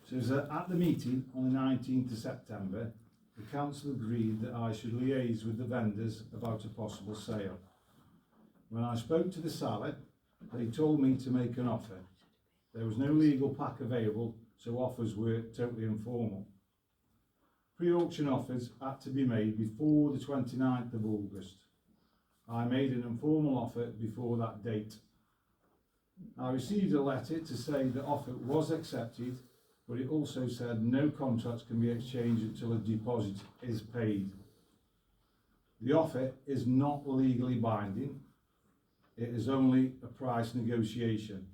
So at the meeting on the 19th of September, the council agreed that I should liaise with the vendors about a possible sale. When I spoke to the seller, they told me to make an offer. There was no legal pack available, so offers were totally informal. Pre-auction offers had to be made before the 29th of August. I made an informal offer before that date. I received a letter to say the offer was accepted, but it also said no contracts can be exchanged until a deposit is paid. The offer is not legally binding. It is only a price negotiation.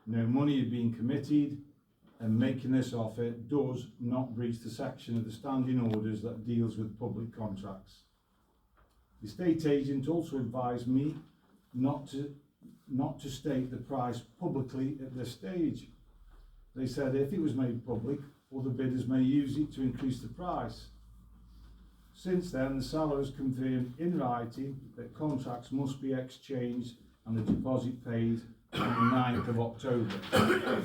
No money had been committed, and making this offer does not breach the section of the standing orders that deals with public contracts. The estate agent also advised me not to state the price publicly at this stage. They said if it was made public, other bidders may use it to increase the price. Since then, the seller has confirmed in writing that contracts must be exchanged and the deposit paid on the 9th of October.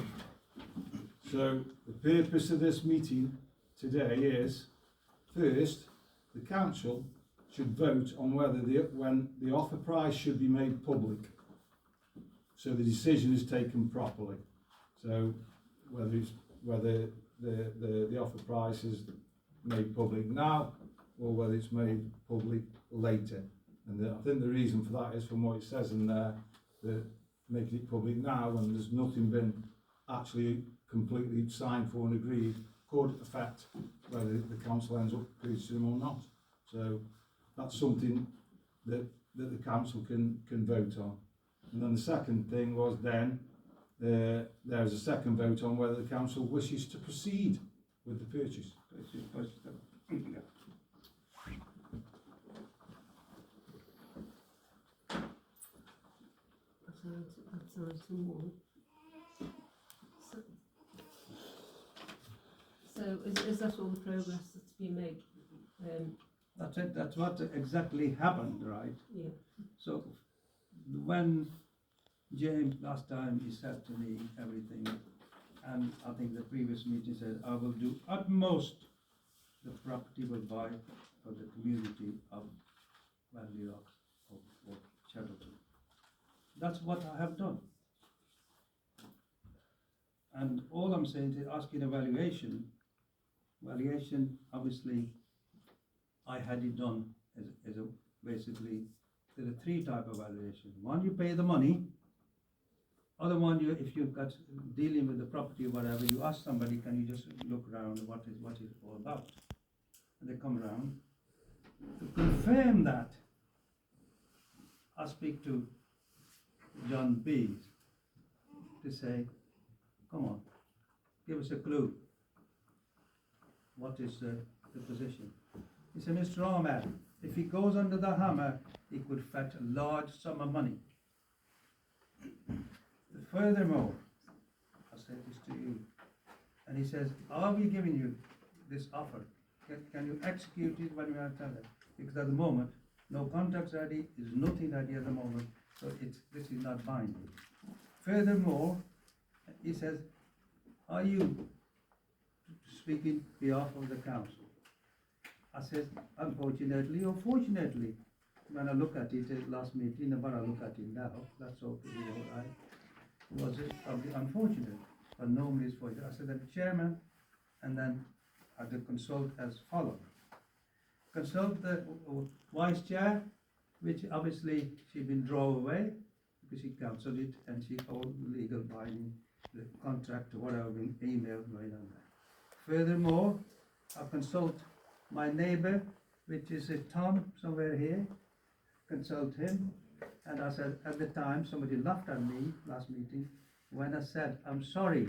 So the purpose of this meeting today is, first, the council should vote on whether when the offer price should be made public, so the decision is taken properly. So whether the offer price is made public now or whether it's made public later. And I think the reason for that is from what it says in there, that making it public now when there's nothing been actually completely signed for and agreed could affect whether the council ends up purchasing them or not. So that's something that the council can vote on. And then the second thing was then there's a second vote on whether the council wishes to proceed with the purchase. So is that all the progress that's been made? That's it, that's what exactly happened, right? Yeah. So when James last time he said to me everything, and I think the previous meeting said I will do utmost the property will buy for the community of Wetley Rocks or Cheddleton. That's what I have done. And all I'm saying is asking evaluation. Valuation, obviously, I had it done as a basically, there are three type of valuation. One, you pay the money. Other one, if you've got dealing with the property or whatever, you ask somebody, can you just look around what is all about? And they come around. To confirm that, I speak to John B to say, come on, give us a clue. What is the position? He said, Mr. Ahmed, if he goes under the hammer, he could fetch a large sum of money. Furthermore, I said this to you, and he says, are we giving you this offer? Can you execute it when we are telling? Because at the moment, no contracts ready, there's nothing ready at the moment, so this is not binding. Furthermore, he says, are you speaking on behalf of the council? I said, unfortunately or fortunately, when I look at it last meeting, but I look at it now, that's all pretty all right. Was it probably unfortunate, but normally it's fortunate. I said, the chairman, and then I had consult as follows. Consult the vice chair, which obviously she'd been drawn away because she cancelled it and she owed legal binding the contract or whatever email going on there. Furthermore, I consult my neighbour, which is a Tom somewhere here, consult him, and I said at the time somebody laughed at me last meeting when I said I'm sorry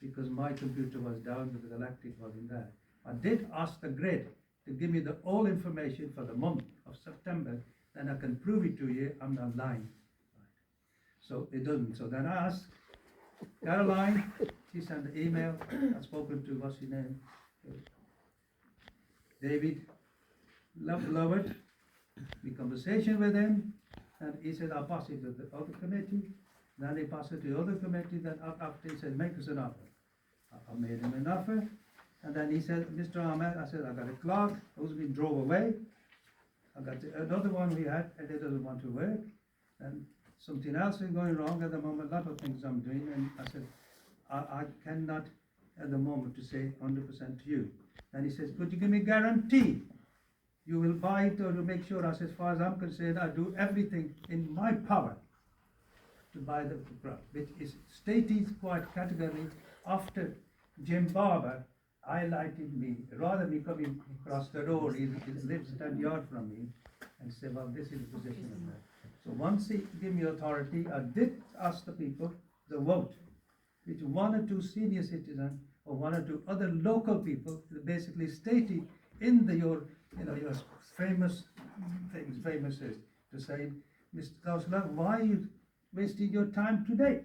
because my computer was down because the electric wasn't there. I did ask the grid to give me the all information for the month of September, then I can prove it to you, I'm not lying. So it doesn't. So then I asked Caroline, she sent an email, I've spoken to, what's his name? David Lovett, the conversation with him, and he said, I'll pass it to the other committee, then he passed it to the other committee, then after he said, make us an offer. I made him an offer, and then he said, Mr. Ahmed, I said, I got a clerk who's been drove away. I got another one we had, and they doesn't want to work, and something else is going wrong at the moment, a lot of things I'm doing, and I said, I cannot at the moment to say 100% to you. And he says, could you give me guarantee? You will buy it or to make sure, I said, as far as I'm concerned, I do everything in my power to buy the ground, which is stated quite categorically after Jim Barber highlighted me, rather than me coming across the road, he lives 10 yards from me, and say, well, this is the position of that. So once he gave me authority, I did ask the people the vote, which one or two senior citizens or one or two other local people basically stated in your famous things, to say, Mr. Councillor, why are you wasting your time today?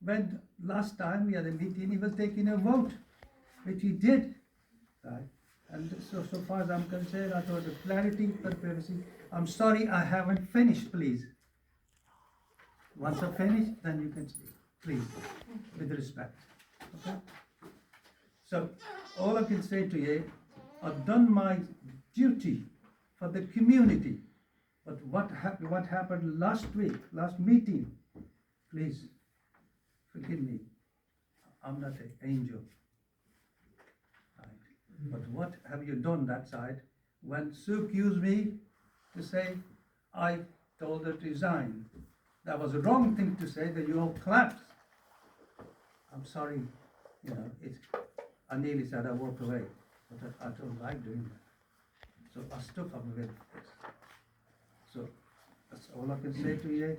When last time we had a meeting, he was taking a vote, which he did, right? And so far as I'm concerned, I thought the clarity, purposes. I'm sorry, I haven't finished, please. Once I finish, then you can speak, please, with respect. Okay? So all I can say to you, I've done my duty for the community. But what happened last week, last meeting, please forgive me. I'm not an angel. Right. But what have you done that side? When Sue accused me to say I told her to resign, that was a wrong thing to say, that you all collapsed. I'm sorry, I nearly said I walked away, but I don't like doing that. So I stuck up with this. So that's all I can say to you.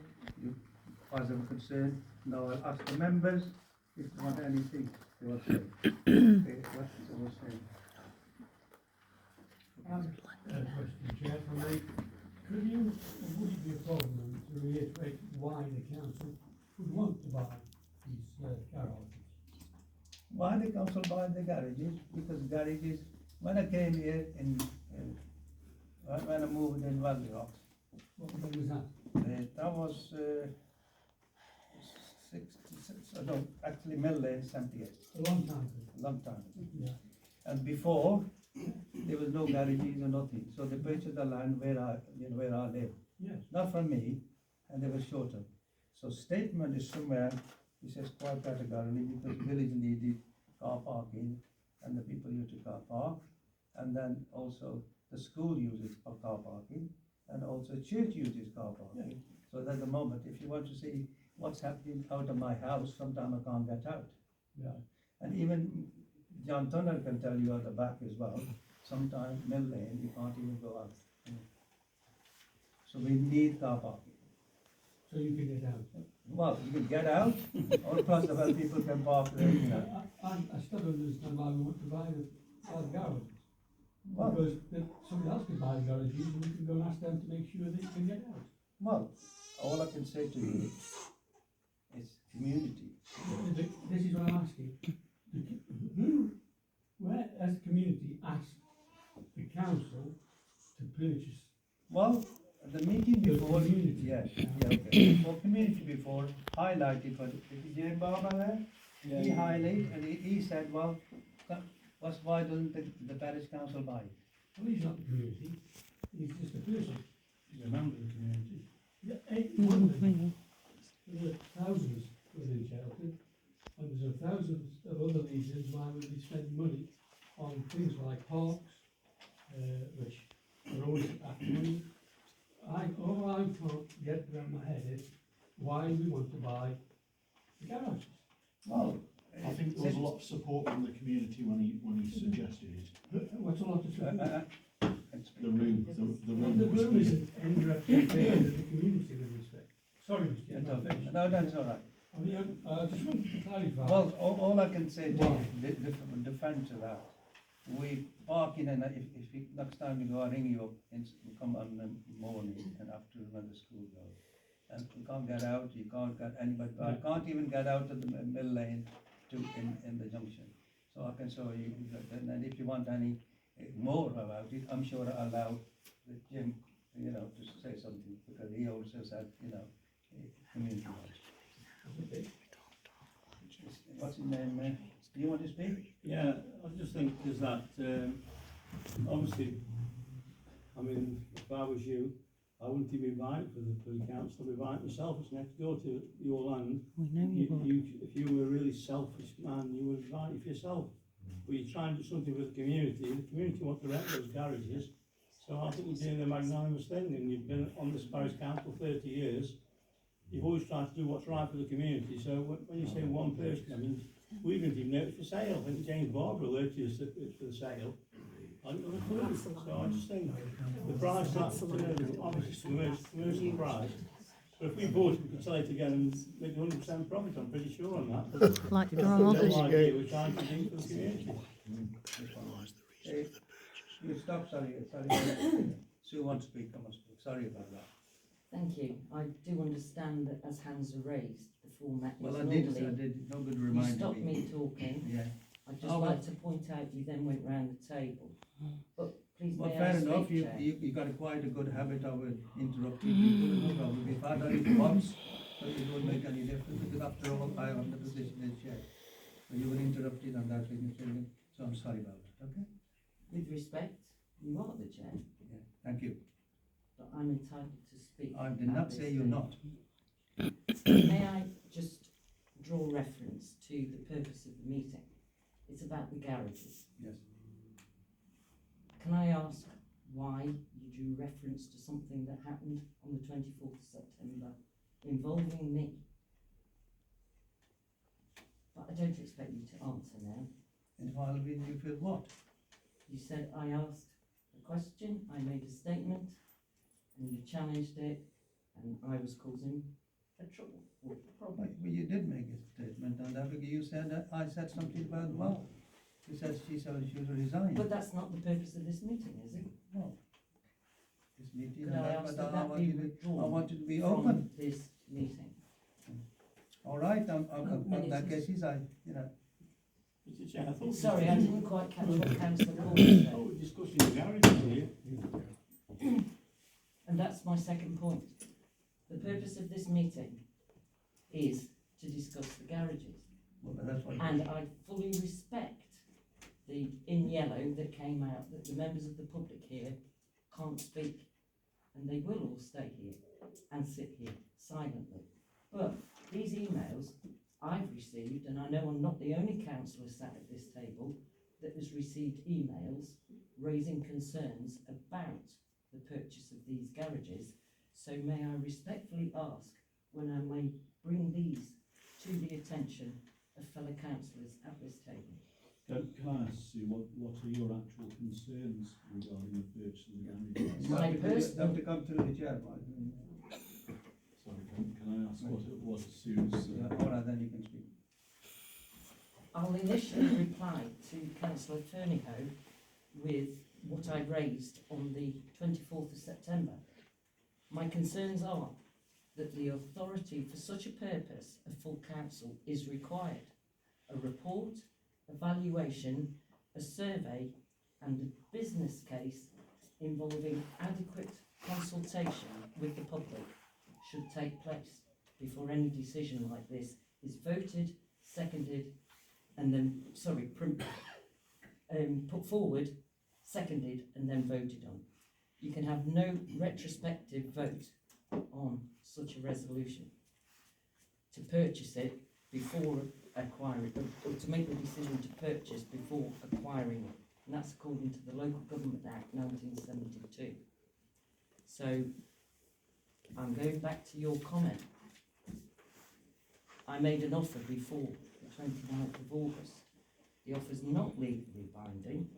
As far as I'm concerned, now I'll ask the members if they want anything they will say. Okay, what they will say. Question, Chair, for me. Would it be a problem to reiterate why the council would want to buy these garages? Why the council buy the garages? Because garages, when I came here when I moved in Wetley Rocks, What was that? that was actually middle lane 78, A long time ago. a long time ago. Yeah. And before, there was no garages or nothing, so they purchased the land where I live. Yes. Not from me, and they were shorter. So statement is somewhere, he says quite categorically, because village needed car parking, and the people used to car park, and then also the school uses car parking, and also church uses car parking. Yeah. So at the moment, if you want to see what's happening out of my house, sometimes I can't get out. Yeah. And even John Turner can tell you at the back as well, sometimes middle lane, you can't even go out. So we need car parking. So you can get out. Well, you can get out, or plus the people can park there, I still don't understand why we want to buy the garages. Well, Because somebody else can buy the garages and we can go and ask them to make sure that you can get out. well, all I can say to you is community. This is what I'm asking. Where has the community asked the council to purchase? Well, the meeting The before, community. yeah, okay, for community before, highlighted for, is Jim Barber there? He highlighted, and he said, well, why doesn't the parish council buy it? Well, he's not the community, he's just a person. He's a member of the community. Yeah, one of them. There are thousands within Cheddleton, and there's thousands of other reasons why we would spend money on things like parks, which are always after money. All I can't get around my head is why we want to buy the garages. Well, I think there was a lot of support from the community when he suggested it. What's a lot of support? The room The was room isn't any representation of the community in this respect. Sorry, Mr. Chairman. no, that's all right. I mean, I just want to clarify. Well, all I can say to Why? you, defend to that, we park in, and if you, next time you go, I'll ring you up and come on the morning and after when the school goes. And you can't get out, you can't get anybody, I can't even get out of the middle lane in the junction. So I can show you, and if you want any more about it, I'm sure I'll allow Jim, to say something, because he also said, community. Okay. What's his name, Do you want to speak? Yeah, I just think is that, obviously, I mean, if I was you, I wouldn't even be buying it for the council, I'd be buying it myself, it's next door to your land. We know you would. If you were a really selfish man, you would buy it for yourself. But you're trying to do something with the community want to rent those garages, so I think you're doing a magnanimous thing, and you've been on this parish council 30 years, you've always tried to do what's right for the community, so when you say one person, I mean, we didn't even know it's for sale. I think James Barber alerted us that it's for sale. I didn't have a clue. So I just think the price, that's obviously commercial price. But if we bought it, we could sell it again and make 100% profit, I'm pretty sure on that. But Like that's your the mother's whole idea group. we're trying to do for the community. You stop, sorry. Sue wants to speak, I must speak, sorry about that. Thank you. I do understand that as hands are raised, the format Well, is I normally, did, no good you reminding stopped me. me talking. Yeah. I'd just Oh, like well. to point out you then went round the table. But please Well, may fair I enough, speak, Chair? you got quite a good habit of interrupting people, no problem. If I'd done it once, so it wouldn't make any difference, because after all, I am the position as chair. So you were interrupted and that's significant, so I'm sorry about that, okay? With respect, you are the chair, Yeah, thank you. but I'm entitled to speak. I did at not this say you're thing. not. May I just draw reference to the purpose of the meeting? It's about the garages. Yes. Can I ask why you drew reference to something that happened on the 24th of September involving me? But I don't expect you to answer now. Involved in you feel what? You said I asked a question, I made a statement, and you challenged it, and I was causing a trouble or a problem. Well, you did make a statement on that, because you said that I said something about, well, you said she should resign. But that's not the purpose of this meeting, is it? No. This meeting, Could I ask that that be I withdrawn wanted to be from open. this meeting? All right, on that Minutes. case, Mr. Chair, I thought. Sorry, I didn't quite catch what Councillor I Gordon said. thought we were discussing the garages here. And that's my second point. The purpose of this meeting is to discuss the garages. well, that's what. And I fully respect the in yellow that came out, that the members of the public here can't speak. And they will all stay here and sit here silently. But these emails I've received, and I know I'm not the only councillor sat at this table that has received emails raising concerns about the purchase of these garages. So may I respectfully ask when I may bring these to the attention of fellow councillors at this table? Can I ask you, what are your actual concerns regarding the purchase of the garages? My You personal- have to come through the chair, Sorry, can I ask what Sue's, all right, then you can speak. I'll initially reply to Councillor Fernyhoe with what I raised on the 24th of September. My concerns are that the authority for such a purpose of full council is required. A report, evaluation, a survey and a business case involving adequate consultation with the public should take place before any decision like this is voted, seconded and then, put forward, seconded and then voted on. You can have no retrospective vote on such a resolution. To purchase it before acquiring, or to make the decision to purchase before acquiring it. And that's according to the Local Government Act 1972. So, I'm going back to your comment. I made an offer before the 29th of August. The offer's not legally binding,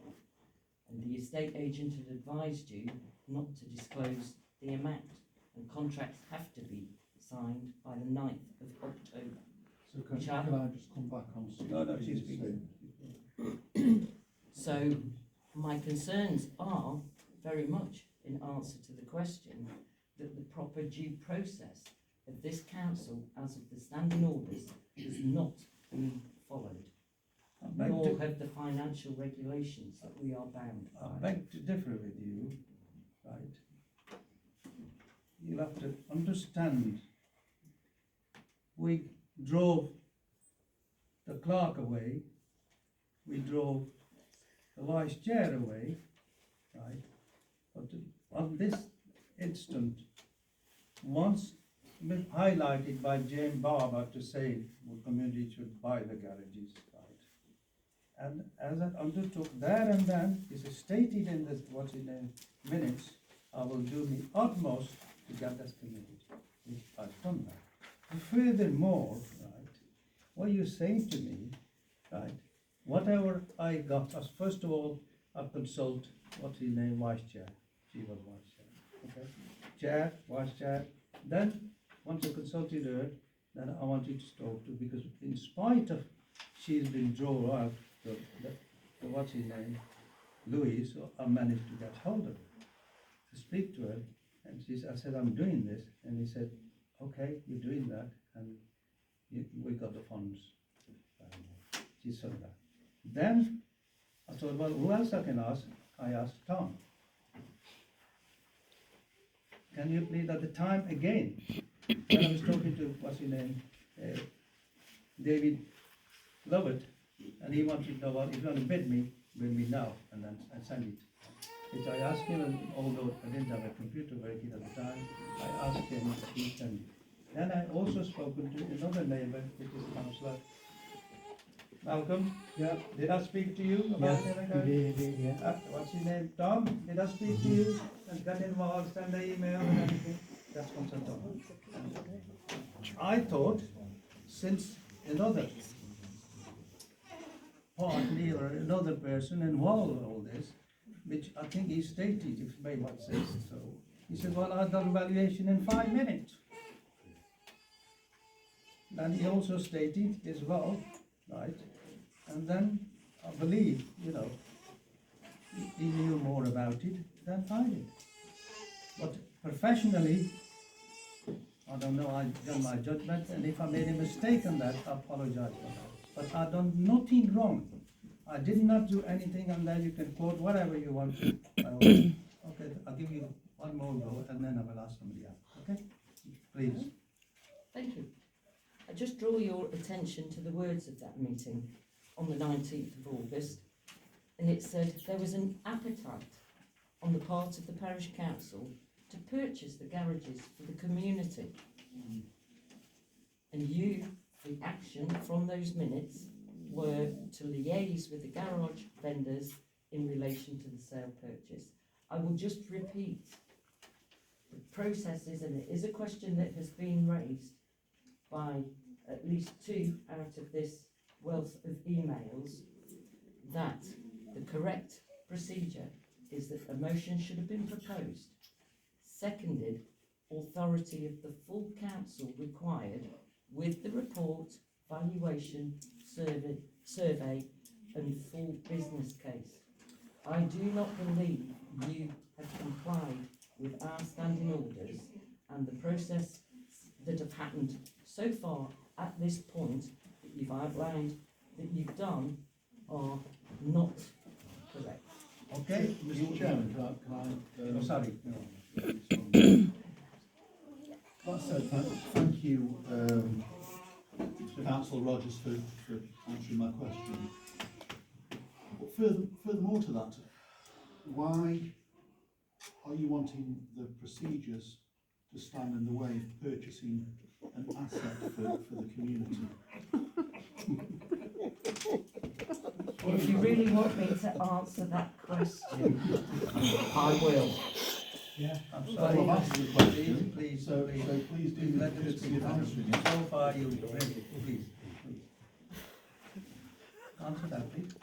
and the estate agent had advised you not to disclose the amount, and contracts have to be signed by the 9th of October. so can Which I- I just come back on Sue's? No, she's previous speaking. So, my concerns are very much in answer to the question that the proper due process of this council as of the standing orders has not been followed, I beg nor to- have the financial regulations that we are bound I by. beg to differ with you, right? You'll have to understand, we drove the clerk away we drove the vice chair away, right? But on this instant, once highlighted by James Barber to say the community should buy the garages, right? And as I undertook there and then, is stated in the minutes, I will do my utmost to get this community, which I've done that. And furthermore, right, what you're saying to me, right, whatever I got, as first of all, I consult, what's his name, vice chair, she was vice chair, okay? Chair, vice chair, then, once I consulted her, then I wanted to talk to, because in spite of she's been drawn out, the what's his name, Louis, so I managed to get hold of her, to speak to her, and I said, I'm doing this, and he said, okay, you're doing that, and we got the funds. She said that. Then I thought, well, who else I can ask? I asked Tom. Can you please, at the time again, when I was talking to, what's his name, David Lovett, and he wanted to know, well, if you want to bid me now, and then I send it. Which I asked him, and although I didn't have a computer working at the time, I asked him to send it. Then I also spoken to another neighbour, which is Councillor Malcolm. Yeah. Did I speak to you about it? Yeah. What's his name? Tom? Did I speak to you? And got involved, send an email and everything? That's Councillor Tom. I thought, since another party or another person involved in all this, which I think he stated, if may not say so, he said, well, I've done valuation in 5 minutes. And he also stated as well, right, and then I believe, he knew more about it than I did. But professionally, I don't know, I've done my judgment, and if I made a mistake on that, I apologize for that. But I've done nothing wrong. I did not do anything, and then you can quote whatever you want to. Okay, I'll give you one more go, and then I will ask somebody else, okay? Please. Thank you. I just draw your attention to the words of that meeting on the 19th of August, and it said there was an appetite on the part of the parish council to purchase the garages for the community. And the action from those minutes were to liaise with the garage vendors in relation to the sale purchase. I will just repeat the processes, and it is a question that has been raised by at least 2 out of this wealth of emails, that the correct procedure is that a motion should have been proposed, seconded, authority of the full council required, with the report, valuation, survey and full business case. I do not believe you have complied with our standing orders, and the process that have happened so far at this point that you've outlined that you've done are not correct. Okay? Mr. Chairman, can I Sorry. That said, thank you, Councillor Rogers, for answering my question. But furthermore to that, why are you wanting the procedures to stand in the way of purchasing an asset for the community? If you really want me to answer that question, I will. Yeah. I'm Well, sorry. I've asked the question, Please, so please do let the us courtesy speak. of answering it. So far, you've ready. Please. Answer that, please.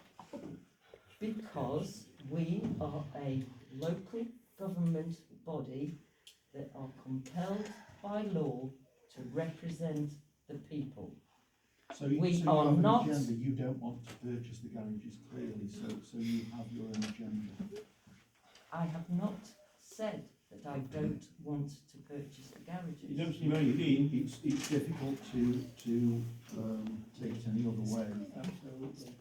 Because we are a local government body that are compelled by law to represent the people. So We you are have an not- agenda, you don't want to purchase the garages clearly, so you have your own agenda. I have not said that I don't want to purchase the garages. You don't seem No, very you keen. mean, it's difficult to take it any other way. Absolutely.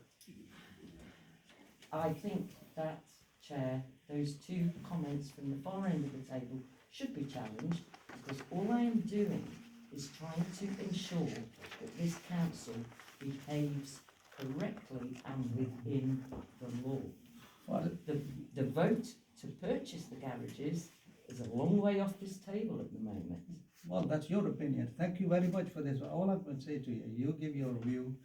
I think that, Chair, those 2 comments from the far end of the table should be challenged, because all I am doing is trying to ensure that this council behaves correctly and within the law. Well, The vote to purchase the garages is a long way off this table at the moment. well, that's your opinion. Thank you very much for this. All I can say to you, you give your view,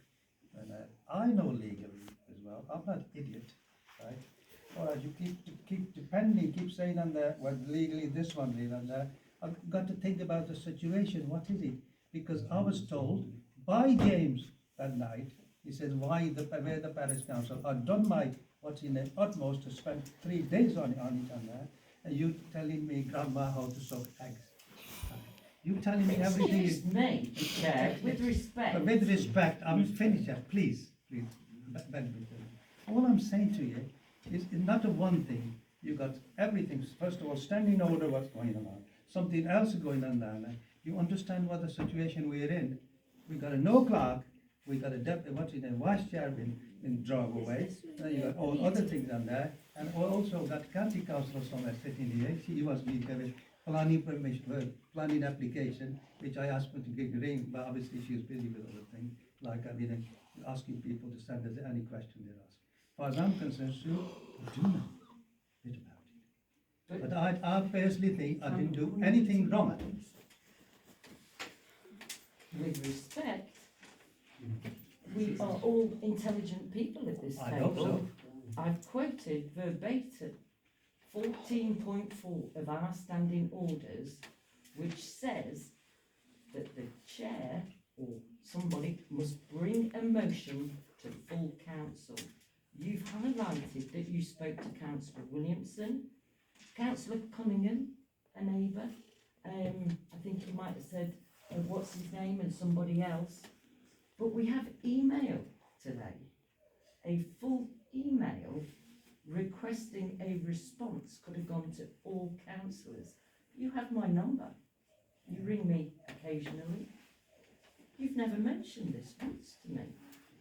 and I know legally as well. I'm not an idiot, right? Or as you keep depending, keep saying on that, well, legally this one, legally on that. I've got to think about the situation. What is it? Because I was told by James that night. He says, where the parish council? I've done my what's in the utmost to spend 3 days on it on that, and you telling me, Grandma, how to soak eggs. You telling me everything is. Excuse me, Chair, with respect. With respect, I'm finished, please. All I'm saying to you is not a one thing. You got everything. First of all, standing order what's going on. Something else going on down there. You understand what the situation we're in. We got a no clerk. We got a deputy, vice chairman in drag away. Then you got all other things on there, and also got county councillor somewhere sitting here. She was with planning permission, planning application, which I asked her to give the ring, but obviously she was busy with other things, like asking people to send us any question they ask. As far as I'm concerned, Sue, do know a bit about it. But I personally think I didn't do anything wrong. With respect, we are all intelligent people at this I table. hope so. I've quoted verbatim 14.4 of our standing orders, which says that the chair or somebody must bring a motion to full council. You've highlighted that you spoke to Councillor Williamson, Councillor Cunningham, a neighbour. I think you might have said, what's his name, and somebody else. But we have email today, a full email requesting a response could have gone to all councillors. You have my number. You ring me occasionally. You've never mentioned this once to me.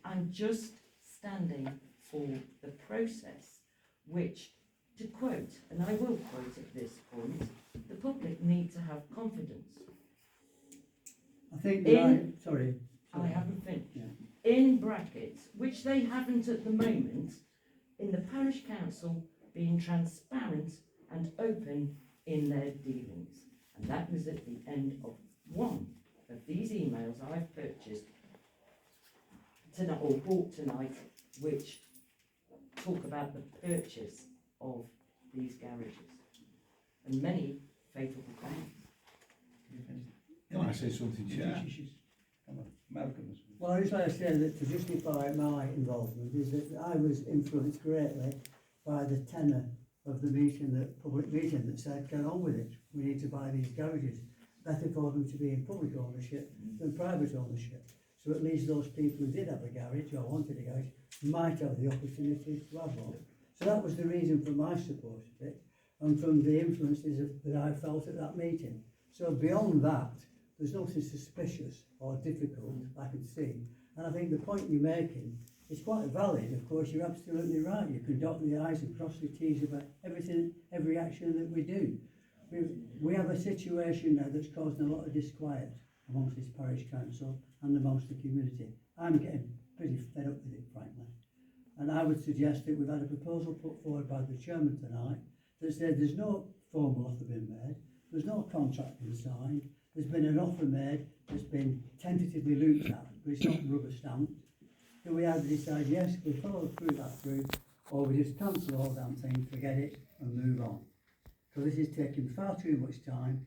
I'm just standing for the process, which, to quote, and I will quote at this point, the public need to have confidence. I think sorry. I sorry. haven't finished. Yeah. In brackets, which they haven't at the moment, in the parish council being transparent and open in their dealings. And that was at the end of one of these emails I've purchased tonight, or bought tonight, which talk about the purchase of these garages. And many favourable comments. Can I say something, Chair? Come on, Malcolm. Well, I just like to say that to justify my involvement is that I was influenced greatly by the tenor of the meeting, the public meeting that said, get on with it. We need to buy these garages. Better for them to be in public ownership than private ownership. So at least those people who did have a garage or wanted a garage might have the opportunity to have one. So that was the reason for my support of it, and from the influences that I felt at that meeting. So beyond that, there's nothing suspicious or difficult I can see. And I think the point you're making is quite valid. Of course, you're absolutely right. You can dot the I's and cross the T's about everything, every action that we do. We have a situation now that's causing a lot of disquiet amongst this parish council and amongst the community. I'm getting pretty fed up with it, frankly. And I would suggest that we've had a proposal put forward by the chairman tonight that said there's no formal offer been made, there's no contract been signed, there's been an offer made that's been tentatively looked at, but it's not rubber stamped. Do we either decide yes, we follow that through, or we just cancel the whole damn thing, forget it, and move on? Because this is taking far too much time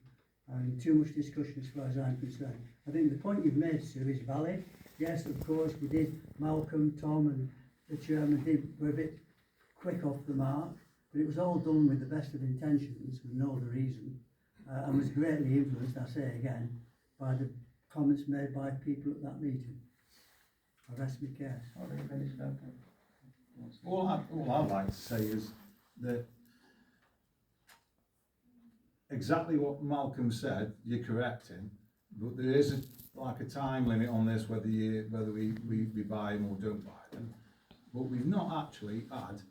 and too much discussion as far as I'm concerned. I think the point you've made, Sue, is valid. Yes, of course, we did, Malcolm, Tom and the chairman were a bit quick off the mark, but it was all done with the best of intentions and no other reason. And was greatly influenced, I say again, by the comments made by people at that meeting. I rest my case. All I'd like to say is that exactly what Malcolm said, you're correct in, but there is a time limit on this, whether we buy them or don't buy them. But we've not actually had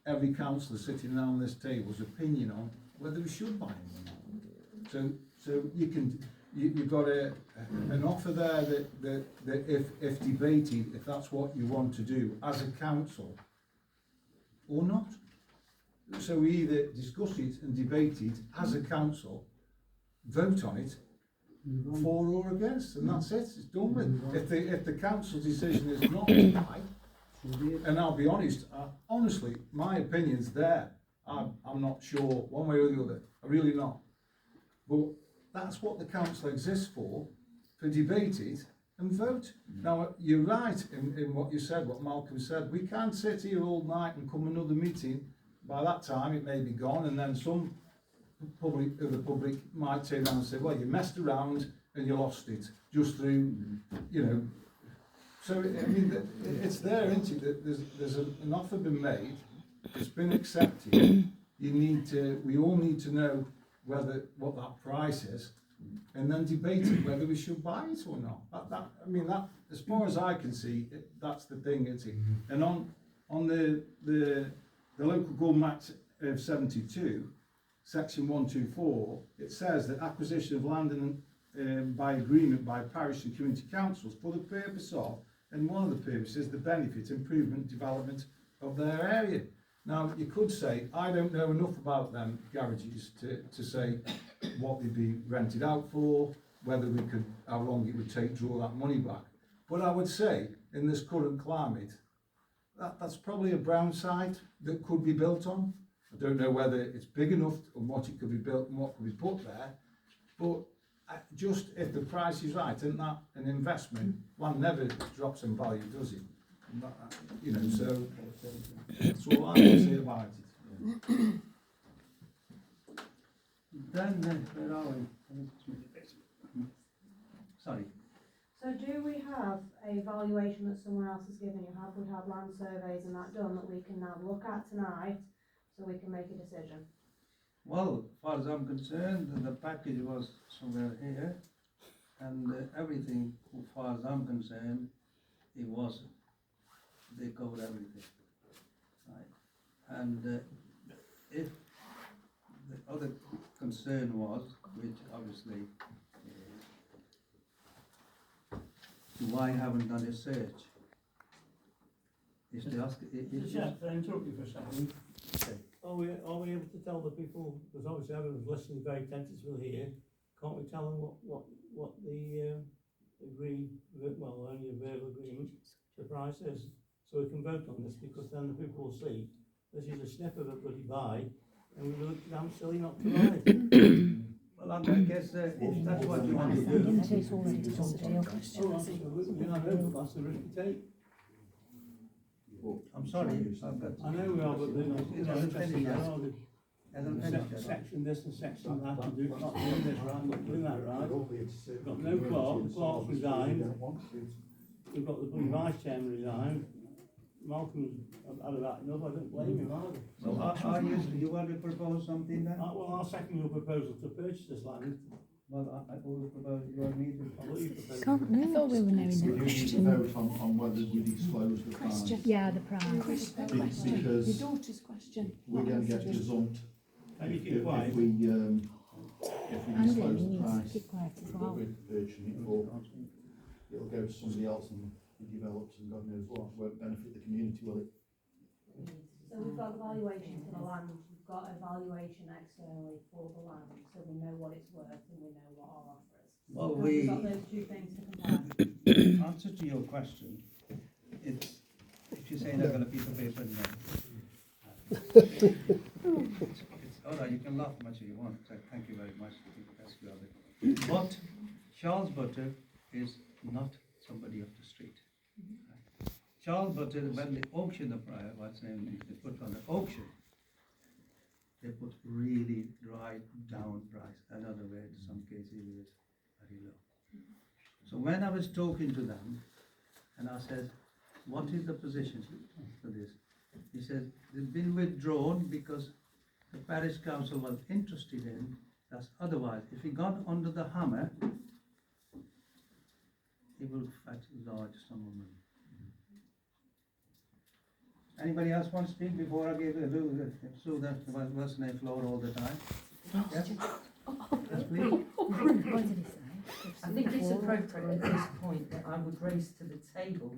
every councillor sitting around this table's opinion on whether we should buy them or not. So you can you've got an offer there that if debated, if that's what you want to do as a council, or not. So we either discuss it and debate it as a council, vote on it, for or against, and that's it, it's done with. If the council decision is not to buy, and I'll be honest, honestly, my opinion's there. I'm not sure one way or the other, I'm really not. But that's what the council exists for debate it and vote. Now, you're right in what you said, what Malcolm said. We can't sit here all night and come another meeting. By that time, it may be gone, and then some of the public might turn around and say, well, you messed around and you lost it just through, you know. So, I mean, it's there, isn't it? That there's an offer been made, it's been accepted. We all need to know what that price is, and then debate it whether we should buy it or not. I mean, as far as I can see, that's the thing, isn't it? And on the local government Act of 72, section 124, it says that acquisition of land by agreement by parish and community councils for the purpose of, and one of the purposes, the benefit, improvement, development of their area. Now, you could say, I don't know enough about them garages to say what they'd be rented out for, whether we could, how long it would take to draw that money back. But I would say, in this current climate, that's probably a brown site that could be built on. I don't know whether it's big enough and what it could be built and what could be put there, but just if the price is right, isn't that an investment? Land never drops in value, does it? You know, so that's all I can say about it. Then, where are we? Sorry. So do we have a valuation that someone else has given you? Have we had land surveys and that done that we can now look at tonight so we can make a decision? Well, as far as I'm concerned, the package was somewhere here, and everything, as far as I'm concerned, it was. They covered everything, right? And if the other concern was, which obviously, why haven't done a search? If they ask, Just interrupt you for a second. Okay. Are we able to tell the people, because obviously everyone's listening very tentatively here, can't we tell them what the agreed, well, only a verbal agreement, the price is? So we can vote on this, because then the people will see this is a snip of a bloody buy, and we look damn silly not to buy it. Well, I guess if that's what you want to do. It's already discussed your question. Oh, absolutely, I know, but that's the risk we take. I'm sorry, I've got. I know we are, but they're not interested in that, are they? Hasn't finished yet. Section this and section that, and do, not doing this right, not doing that right. We've got no clerk, the clerk's resigned. We've got the bloody vice chairman resigned. Malcolm's had about enough, I don't blame him either. So you want to propose something then? Well, I'll second your proposal to purchase this land. Well, I will propose, you want me to? I'll let you propose. I thought we were knowing We the need to question. vote on whether we disclose the price. Yeah, the price. Because Your daughter's question. we're going to get gazumped Maybe if keep quiet. we Andy, disclose you the need to price keep quiet as that well. we're purchasing it for. It'll go to somebody else and be developed, and God knows what, won't benefit the community, will it? So we've got the valuation for the land, we've got a valuation externally for the land, so we know what it's worth and we know what our offer is. Well, We've got those two things to compare. Answer to your question, it's, if you're saying I've got a piece of paper, no. It's all right, you can laugh as much as you want, so thank you very much, that's good. But Charles Butter is not somebody off the street. Charles Butter, when they auction the price, what's name, they put on the auction, they put really right down price. In other words, in some cases it is very low. So when I was talking to them, and I said, what is the position for this? He said, they've been withdrawn because the parish council was interested in, that's otherwise, if he got under the hammer, he will fetch a large sum of money. Anybody else want to speak before I give so that was the floor all the time? Yes? Yes, please. What did he say? I think it's appropriate at this point that I would raise to the table,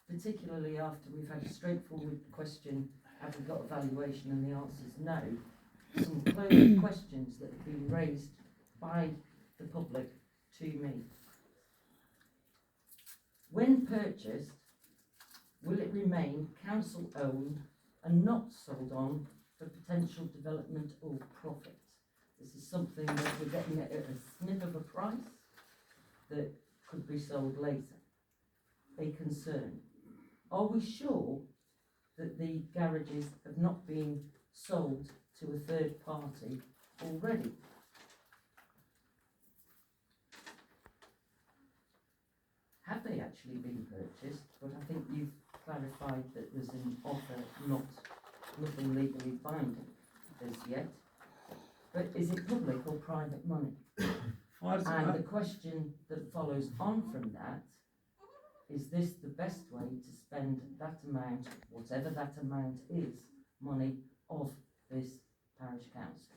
particularly after we've had a straightforward question, have we got a valuation, and the answer is no, some closed questions that have been raised by the public to me. When purchased, will it remain council owned and not sold on for potential development or profit? This is something that we're getting at a snip of a price that could be sold later. A concern. Are we sure that the garages have not been sold to a third party already? Have they actually been purchased? But I think you've clarified that there's an offer, nothing legally binding as yet. But is it public or private money? And the question that follows on from that, is this the best way to spend that amount, whatever that amount is, money of this parish council?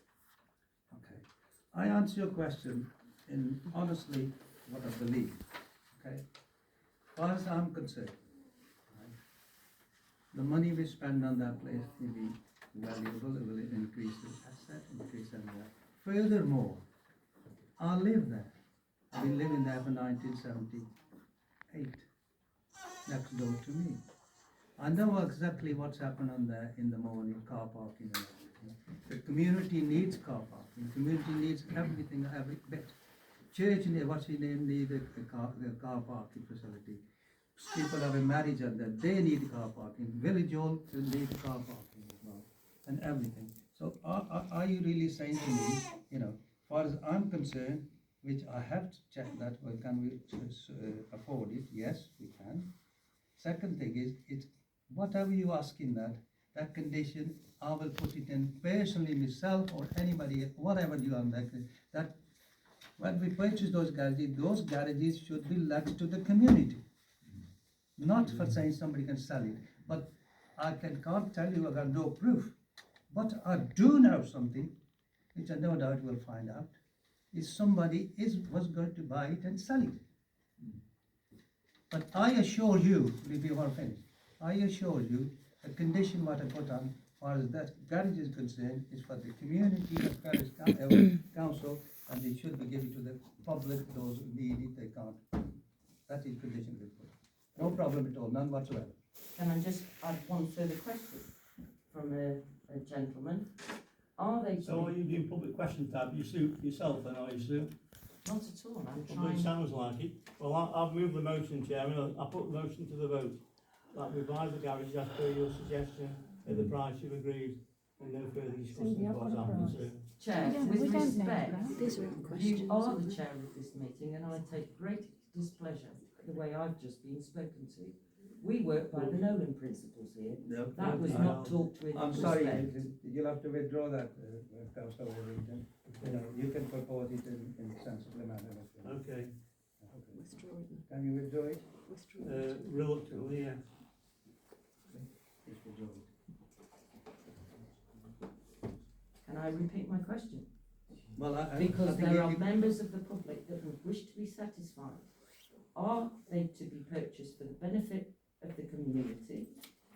Okay. I answer your question in honestly what I believe. Okay. As far as I'm concerned, right, the money we spend on that place will be valuable, it will increase the asset, increase and that. Furthermore, I live there. I've been living there for 1978, next door to me. I know exactly what's happened on there in the morning, car parking and everything. The community needs car parking, the community needs everything, every bit. Church, what's his name, need a car parking facility. People have a marriage on there, they need car parking. Village hall, they need car parking as well, and everything. So are you really saying to me, you know, as far as I'm concerned, which I have to check that, well, can we afford it? Yes, we can. Second thing is, it's whatever you ask in that condition, I will put it in personally myself or anybody, whatever you are like that. When we purchase those garages should be left to the community. Not for saying somebody can sell it, but I can't tell you I got no proof. But I do know something, which I no doubt will find out, is somebody was going to buy it and sell it. But I assure you, if you are finished, I assure you, the condition what I put on, as far as that garage is concerned, is for the community, the parish council, and they should be given to the public, those who need it, they can't. That is condition we put. No problem at all, none whatsoever. Can I just add one further question from a gentleman? Are they? So are you doing public questions, Dad? You suit yourself, then, are you, Sue? Not at all. I'm Well, it trying. sounds like it. Well, I've moved the motion, Chairman. I put the motion to the vote. That we buy the garage as per your suggestion at the price you've agreed, and no further discussion as far as I'm concerned. Chair, We with don't know respect, that. These are you questions. are the chair of this meeting, and I take great displeasure at the way I've just been spoken to. We work by the Nolan principles here. No, That was not talked with I'm in sorry, respect. you'll have to withdraw that, Councillor Warrington. You know, you can propose it in sensible manner. Okay. Can you withdraw it? Reluctantly, yes. Please withdraw it. Can I repeat my question? Well, I Because think there are members of the public that would wish to be satisfied. Are they to be purchased for the benefit of the community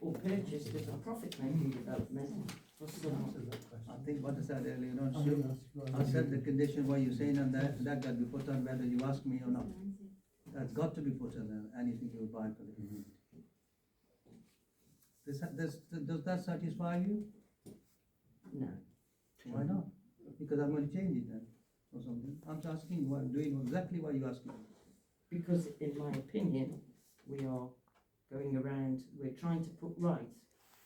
or purchased as a profit-making development for someone? I think what I said earlier on, I said the condition what you're saying on that got to be put on whether you ask me or not. That's got to be put on anything you buy for the community. Does that satisfy you? No. Why not? Because I'm going to change it then, or something. I'm asking you, I'm doing exactly what you asked me. Because in my opinion, we are going around, we're trying to put right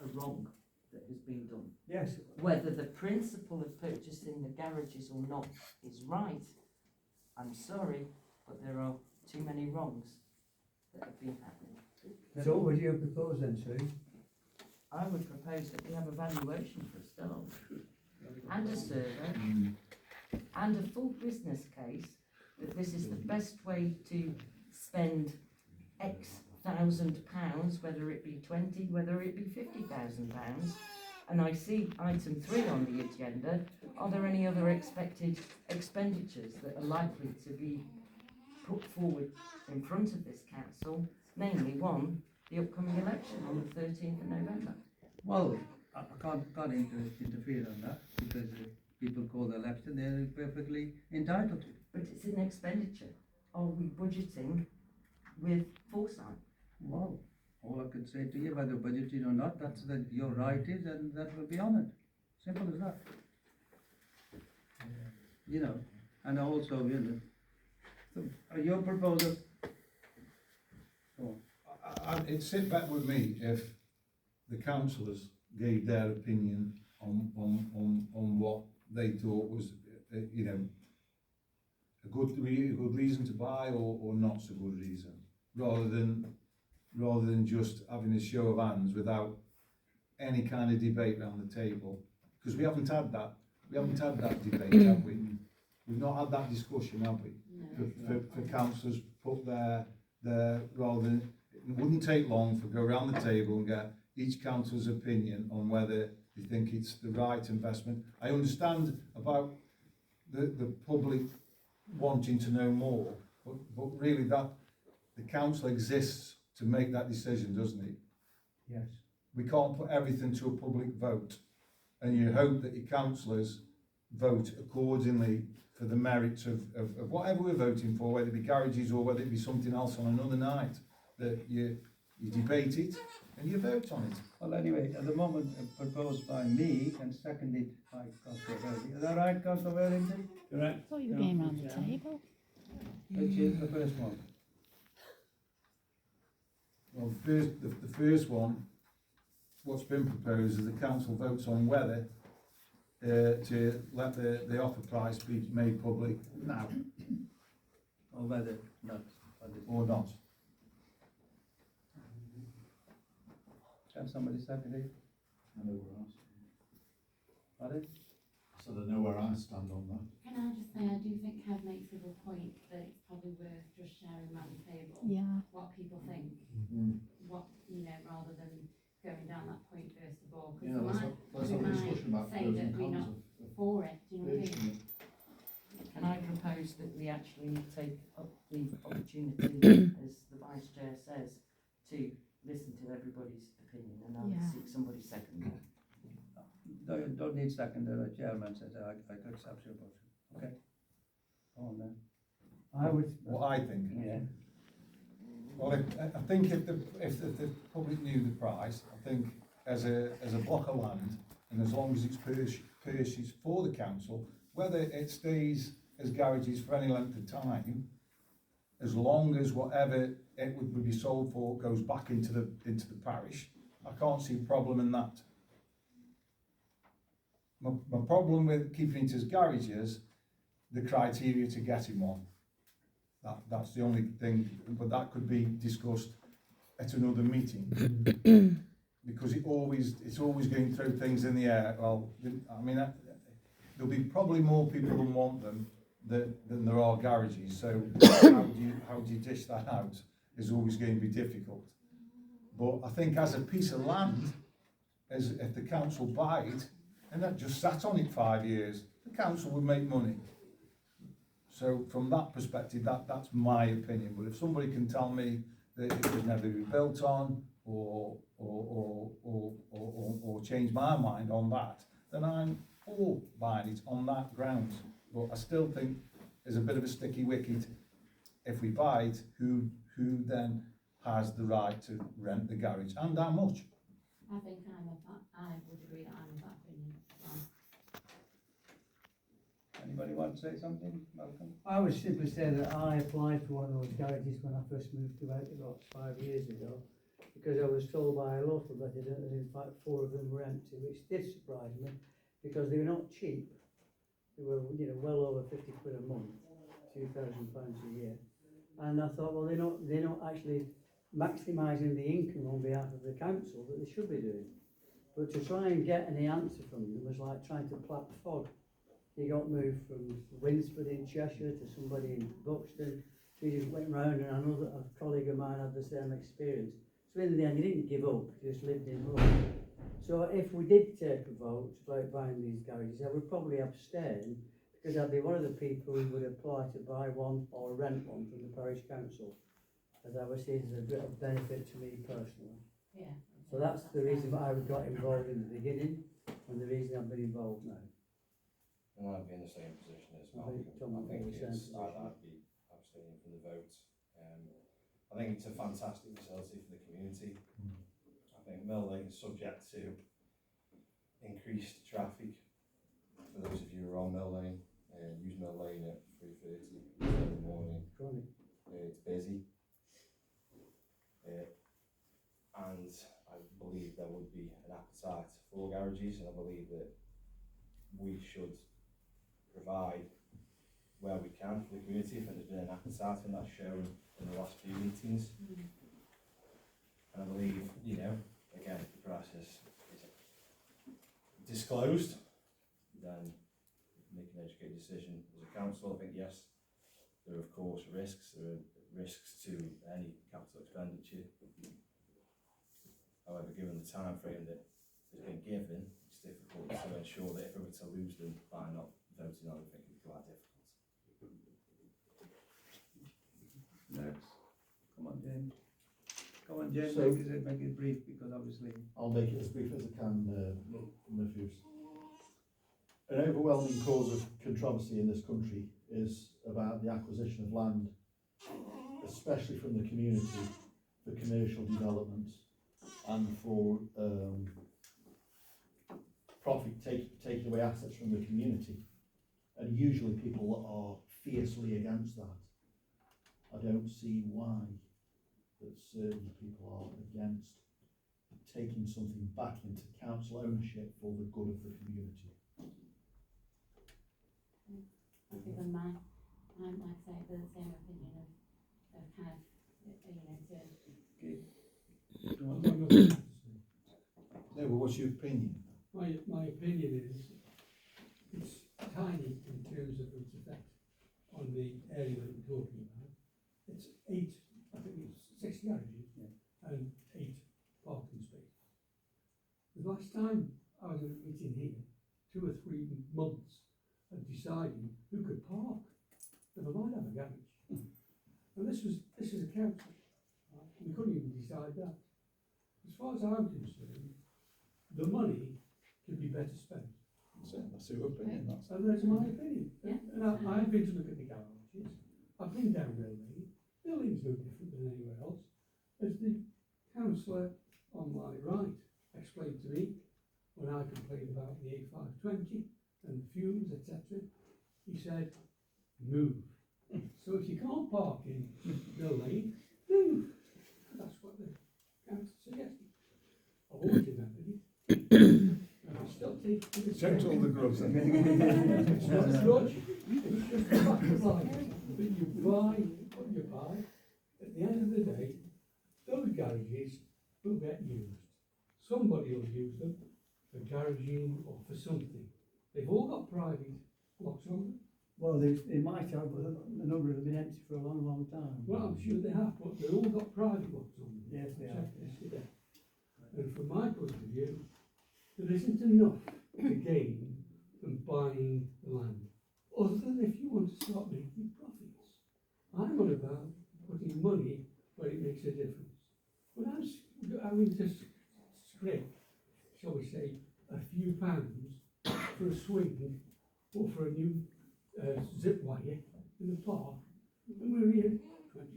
a wrong that has been done. Yes. Whether the principle of purchasing the garages or not is right, I'm sorry, but there are too many wrongs that have been happening. So what would you propose then, Sue? I would propose that we have a valuation for a start, and a survey, and a full business case, that this is the best way to spend X £1,000, whether it be 20, whether it be £50,000. And I see item 3 on the agenda. Are there any other expected expenditures that are likely to be put forward in front of this council, namely one, the upcoming election on the 13th of November. Well, I can't interfere on that, because people call the election, they're perfectly entitled to. But it's an expenditure. Are we budgeting with foresight? Well, all I can say to you, whether budgeted or not, that's that your right is, and that will be honoured. Simple as that. You know, and also, you know, so your proposal. Go on. It'd sit back with me if the councillors gave their opinion on what they thought was, you know, a good reason to buy or not so good reason, rather than just having a show of hands without any kind of debate around the table, because we haven't had that debate, have we? We've not had that discussion, have we? For councillors put their rather than, it wouldn't take long to go around the table and get each councillor's opinion on whether they think it's the right investment. I understand about the public wanting to know more, but really that the council exists to make that decision, doesn't it? Yes. We can't put everything to a public vote, and you hope that your councillors vote accordingly for the merits of whatever we're voting for, whether it be garages or whether it be something else on another night, that you debate it and you vote on it. Well, anyway, at the moment proposed by me and seconded by Councillor Welby. Is that right, Councillor Wellington? Correct. I thought you were going round the table. Which is the first one? Well, the first one, what's been proposed is the council votes on whether to let the offer price be made public now Or whether not? or not. Can somebody second it? I know where I stand. Pardon? So I know where I stand on that. Can I just say, I do think Kev makes a good point that it's probably worth just sharing around the table Yeah. what people think, what, you know, rather than going down that point first of all. Yeah, let's have a discussion about say pros that and we're cons not of for it, do you know what I mean? versioning it. Can I propose that we actually take up the opportunity, as the Vice Chair says, to listen to everybody's opinion, and I'll Yeah. seek somebody's second. Don't need second, the chairman says I accept your motion. Okay. Go on then. I would, What I think. Yeah. Well, I think if the public knew the price, I think as a block of land, and as long as it's purchased for the council, whether it stays as garages for any length of time, as long as whatever it would be sold for goes back into the parish, I can't see a problem in that. My problem with keeping it as garages, the criteria to getting one. That's the only thing, but that could be discussed at another meeting. Because it's always going to throw things in the air. Well, I mean, there'll be probably more people than want them than there are garages. So how do you dish that out is always going to be difficult. But I think as a piece of land, as if the council buy it, and that just sat on it 5 years, the council would make money. So from that perspective, that's my opinion. But if somebody can tell me that it could never be built on, or change my mind on that, then I'm for buying it on that grounds. But I still think there's a bit of a sticky wicket. If we buy it, who then has the right to rent the garage, and how much? I think I would agree that I'm of that opinion. Anybody want to say something, Malcolm? I would simply say that I applied for one of those garages when I first moved to Wetley Rocks 5 years ago, because I was told by a local resident that in fact 4 of them were empty, which did surprise me, because they were not cheap. They were, you know, well over 50 quid a month, £2,000 a year. And I thought, well, they're not actually maximising the income on behalf of the council that they should be doing. But to try and get any answer from them was like trying to plap fog. He got moved from Winsford in Cheshire to somebody in Buxton. So he just went round, and a colleague of mine had the same experience. So in the end, he didn't give up, he just lived in hope. So if we did take a vote about buying these garages, I would probably abstain, because I'd be one of the people who would apply to buy one or rent one from the parish council, as I would see it as a bit of benefit to me personally. Yeah. So that's the reason why I got involved in the beginning, and the reason I've been involved now. And I'd be in the same position as I think Malcolm. Tom I would think be the same it's, position. I'd be abstaining from the vote. I think it's a fantastic facility for the community. I think Mill Lane is subject to increased traffic. For those of you who are on Mill Lane, use Mill Lane at 3:30 in the morning. It's busy. And I believe there would be an appetite for garages, and I believe that we should provide where we can for the community. I think there's been an appetite, and that's shown in the last few meetings. And I believe, you know, again, if the price is disclosed, then make an educated decision as a council. I think yes, there are of course risks. There are risks to any capital expenditure. However, given the time frame that has been given, it's difficult to ensure that if we were to lose them by not voting on it, I think it'd be quite difficult. Next. Come on, James. Come on, James, So- make it brief, because obviously. I'll make it as brief as I can, Matthews. An overwhelming cause of controversy in this country is about the acquisition of land, especially from the community, for commercial development and for profit, taking away assets from the community. And usually people are fiercely against that. I don't see why that certain people are against taking something back into council ownership for the good of the community. I think on my, I'm like I say, the same opinion of kind of, No, but what's your opinion? My opinion is, it's tiny in terms of its effect on the area that we're talking about. It's 6 garages and 8 parking spaces. The last time I was at a meeting here, 2 or 3 months of deciding who could park, never mind have a garage. And this is a council. Right? We couldn't even decide that. As far as I'm concerned, the money could be better spent. That's your opinion. That's And that's my opinion. Yeah. And I've been to look at the garages. I've been down Mill Lane. Mill Lane's no different than anywhere else. As the councillor on my right explained to me when I complained about the A520 and the fumes, etc., he said, move. So if you can't park in Mill Lane, move. That's what the council suggested. I've always remembered it. And I still take it. checked all the grubs. It's not a grudge, it's just a fact of life. That you buy what you buy. At the end of the day, those garages will get used. Somebody will use them for garaging or for something. They've all got private locks on them. Well, they might have, but a number have been empty for a long, long time. Well, I'm sure they have, but they've all got private locks on them. Yes, they have. Checked yesterday. And from my point of view, there isn't enough to gain from buying the land, other than if you want to start making profits. I'm on about putting money where it makes a difference. When I'm having to scrape, shall we say, a few pounds for a swing or for a new zip wire in the park, and we're here £20,000.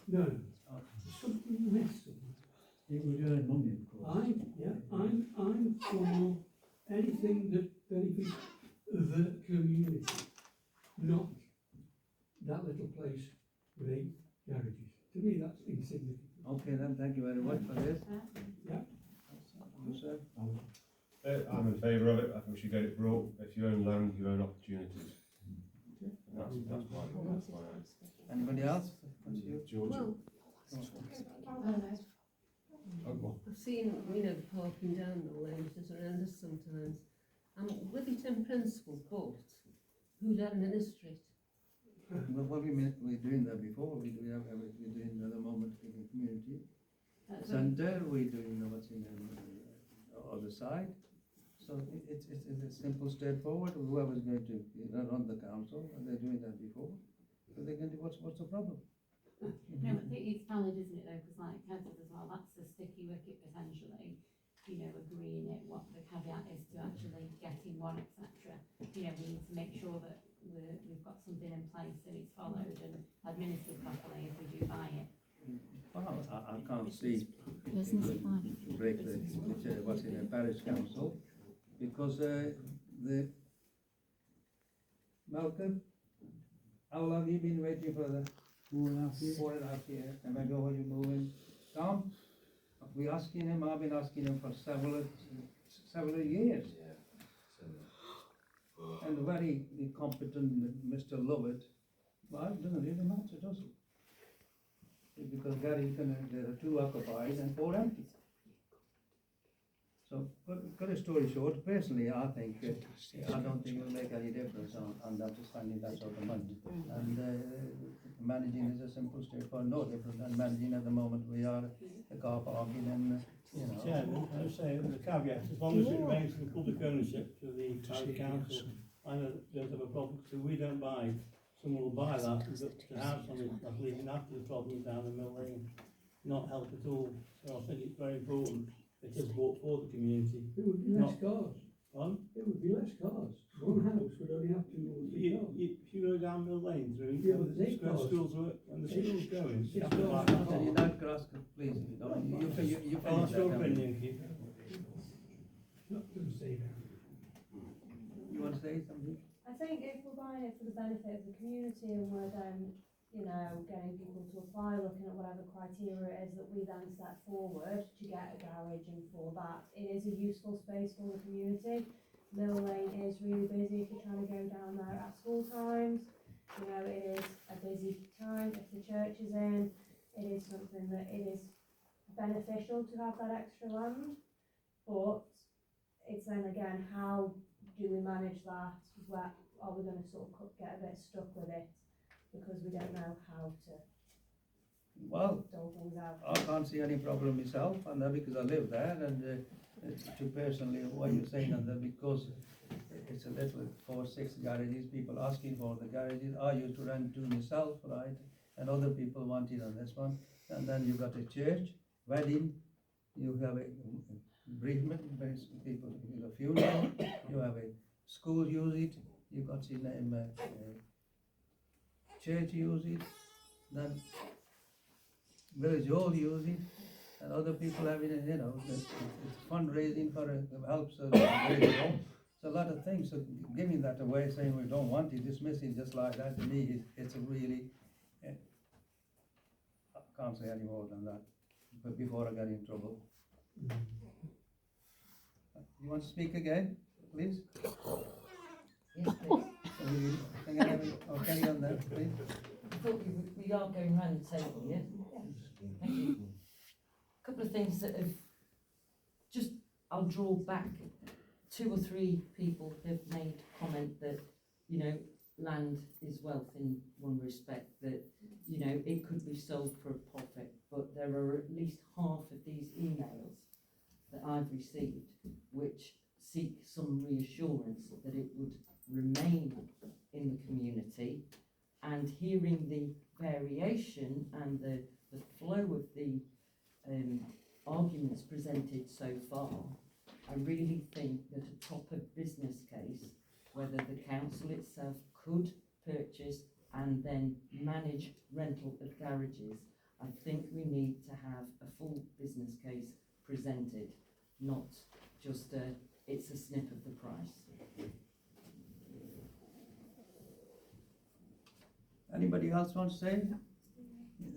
No, there's something amiss somewhere. It would earn money, of course. I'm for anything that benefits the community, not that little place with 8 garages. To me, that's insignificant. Okay then, thank you very much for this. Yeah. You, sir? I'm in favour of it. I think we should get it brought. If you own land, you own opportunities. That's my answer. Anybody else? Georgia. I've seen, the parking down the lanes is horrendous sometimes. With it in principle, but who'd administer it? Well, what we're doing there before, we're doing at the moment in the community centre, we're doing what's in the other side. So it's simple, straightforward, whoever's going to run the council, and they're doing that before, so they can do, what's the problem? No, I think it's valid, isn't it, though, because like Ted said as well, that's a sticky wicket potentially, you know, agreeing it, what the caveat is to actually getting one, etc. You know, we need to make sure that we've got something in place and it's followed and administered properly if we do buy it. Well, I can't see Business plan. break what's in a parish council, because the Malcolm, how long have you been waiting for the 4.5 years. 4.5 years? And I go, are you moving? Tom, we asking him, I've been asking him for several years. And very competent Mr. Lovett, well, it doesn't really matter, does it? Because Gary, there are 2 occupied and 4 empty. So, cut a story short, personally, I think, I don't think it will make any difference on them spending that sort of money. And managing is a simple straightforward, no different than managing at the moment we are the car parking and, you know. Chairman, I would say the caveat, as long as it remains in the public ownership of the parish council, I don't have a problem, so we don't buy, someone will buy that, and the house on it, that's leaving after the problem down the Mill Lane, not help at all. So I think it's very important, it is bought for the community. It would be less cars. Pardon? It would be less cars. One house would only have 2 or 3 cars. If you go down Mill Lane through, Yeah, but there's 8 where cars. schools are, when the school's going, Six you have to cars. buy that. Can you not cross, please, you finish Oh, that's that, your haven't you? opinion, Keith. Not going to say that. You want to say something? I think if we're buying it for the benefit of the community and we're then, you know, getting people to apply, looking at whatever criteria it is that we then set forward to get a garage, and for that, it is a useful space for the community. Mill Lane is really busy if you're trying to go down there at school times. You know, it is a busy time if the church is in. It is something that it is beneficial to have that extra land, but it's then again, how do we manage that? Where are we going to sort of get a bit stuck with it because we don't know how to Well, dole things out? I can't see any problem myself, and because I live there, and to personally, what you're saying, and because it's a little 4, 6 garages, people asking for the garages, I used to rent 2 myself, right, and other people wanted on this one, and then you got a church, wedding, you have a bereavement, people, you have a funeral, you have a school use it, you got in church use it, then village hall use it, and other people having it, you know, it's fundraising for helps the village hall. It's a lot of things, so giving that away, saying we don't want it, dismissing just like that, to me, it's a really, I can't say any more than that, but before I get in trouble. You want to speak again, please? Yes, please. Can I carry on there, please? I thought we are going round the table, yeah? Thank you. A couple of things that have just, I'll draw back. 2 or 3 people have made comment that, you know, land is wealth in one respect, that, you know, it could be sold for a profit, but there are at least half of these emails that I've received which seek some reassurance that it would remain in the community, and hearing the variation and the flow of the arguments presented so far, I really think that a proper business case, whether the council itself could purchase and then manage rental of garages, I think we need to have a full business case presented, not just it's a snip of the price. Anybody else want to say?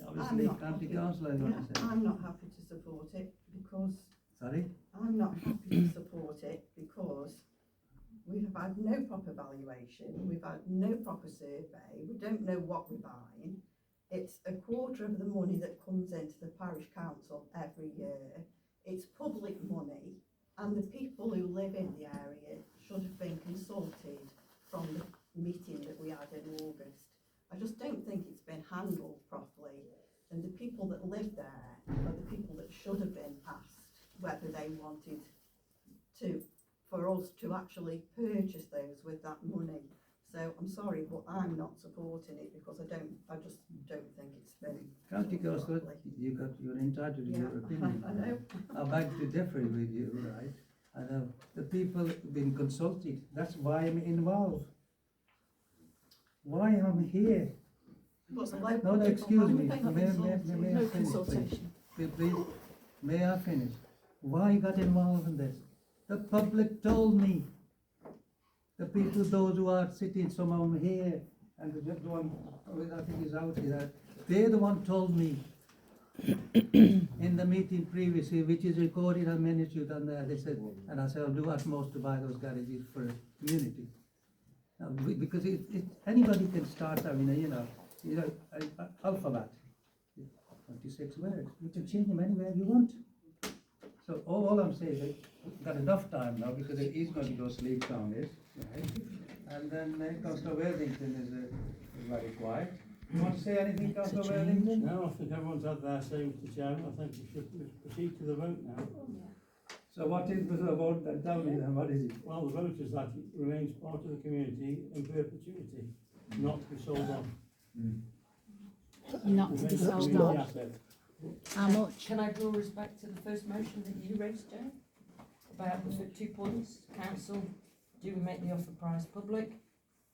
Obviously, county councillor, you want to say? I'm not happy to support it because Sorry? I'm not happy to support it because we have had no proper valuation, we've had no proper survey, we don't know what we're buying. It's a quarter of the money that comes into the parish council every year. It's public money, and the people who live in the area should have been consulted from the meeting that we had in August. I just don't think it's been handled properly, and the people that live there are the people that should have been asked whether they wanted to for us to actually purchase those with that money. So I'm sorry, but I'm not supporting it because I just don't think it's been. County Councillor, you're entitled to your opinion. I know. I beg to differ with you, right? I know, the people have been consulted, that's why I'm involved. Why I'm here? But the local No, people excuse me, haven't may been I consulted. finish, please? May I finish? Why you got involved in this? The public told me. The people, those who are sitting, some of them here, and the one, I think is out here, they're the one told me in the meeting previously, which is recorded and minutes and they said, and I said, I'll do utmost to buy those garages for a community. Now, because anybody can start having a, alphabet, 26 words, you can change them anywhere you want. So all I'm saying is, we've got enough time now, because he's going to go sleep down this, right? And then Councillor Worthington is very quiet. You want to say anything, Councillor Worthington? No, I think everyone's had their say, Mr Chairman. I think we should proceed to the vote now. So what is the vote then? Tell me then, what is it? Well, the vote is that it remains part of the community in perpetuity, not to be sold on. Not to be Remains a sold community on. asset. How much? Can I draw respect to the first motion that you raised, Jane? About the 2 points, council, do we make the offer price public?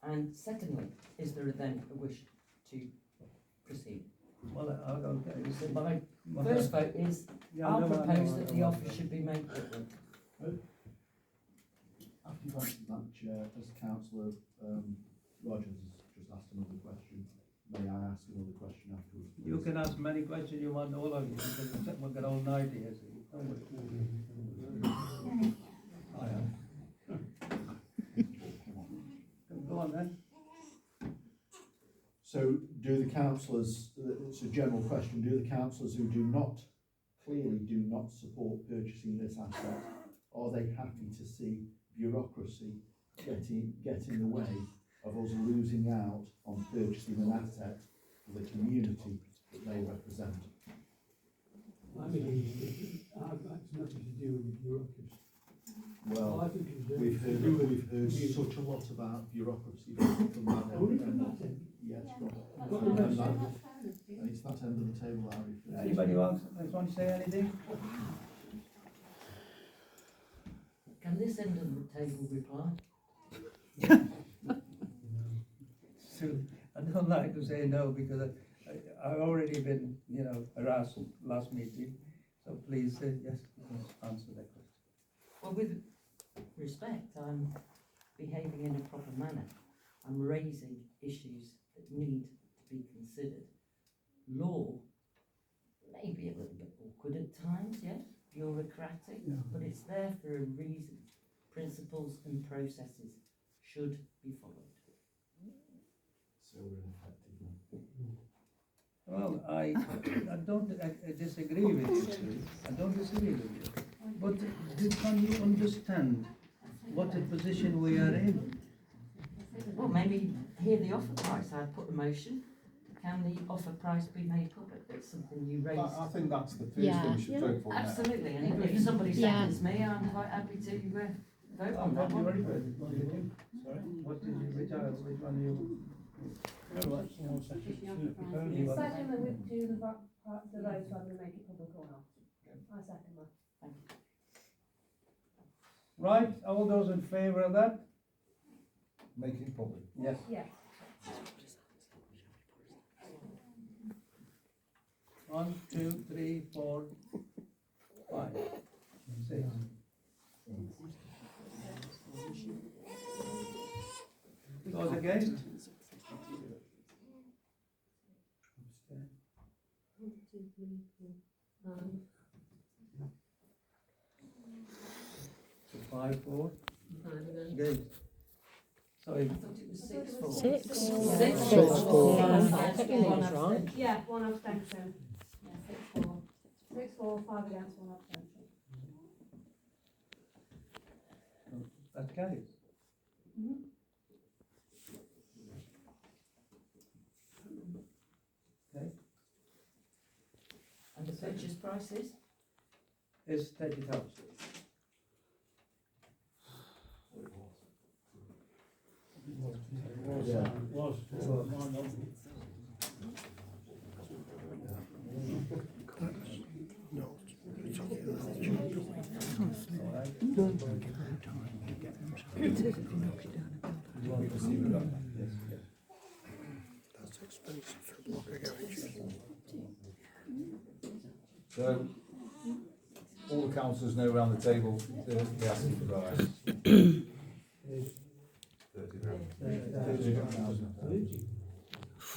And secondly, is there then a wish to proceed? Well, I'll go. So my first vote is, I'll propose that the offer should be made public. After you've answered that, Chair, as Councillor Rogers has just asked another question, may I ask another question afterwards? Please? You can ask many questions you want, all of you, because we've got all night here. I am. Go on then. So do the councillors, it's a general question, do the councillors who clearly do not support purchasing this asset, are they happy to see bureaucracy get in the way of us losing out on purchasing an asset for the community that they represent? I mean, that's nothing to do with bureaucracy. Well, I think it's we've to do with heard community. such a lot about bureaucracy from that Oh, end. from that end? Yes, Got from the that rest. end. It's that end of the table, Harry. Anybody want to say anything? Can this end of the table reply? So, I don't like to say no, because I've already been, harassed last meeting, so please say yes, answer that question. Well, with respect, I'm behaving in a proper manner. I'm raising issues that need to be considered. Law may be a little bit awkward at times, yes, bureaucratic, but it's there for a reason. Principles and processes should be followed. So we're ineffective now. Well, I don't disagree with you, Sue. I don't disagree with you. But can you understand what a position we are in? Well, maybe hear the offer price. I'd put a motion. Can the offer price be made public? It's something you raised. I think that's the first Yeah. thing we should vote for now. Absolutely, and if somebody Yeah. seconds me, I'm quite happy to vote on that What do you one. refer? What do you think? Sorry? What did you, which one you? Second, that we do the vote, whether we make it public or not. I second that. Thank you. Right, all those in favour of that? Make it public. Yes. Yes. 1, 2, 3, 4, 5, 6. Those against? 1, 2, 3, 4, 5. 5, 4. 5 against. Against. Sorry. I thought it was 6-4. 6. 6-4. Yeah, one abstention. Yeah, 6-4. 6-4, 5 against, 1 abstention. That carries. Okay, And the purchase price is? it's 30,000. Was. Mine not. That's expensive for a block of garages. So, all the councillors know around the table, they're asking for price. 30,000.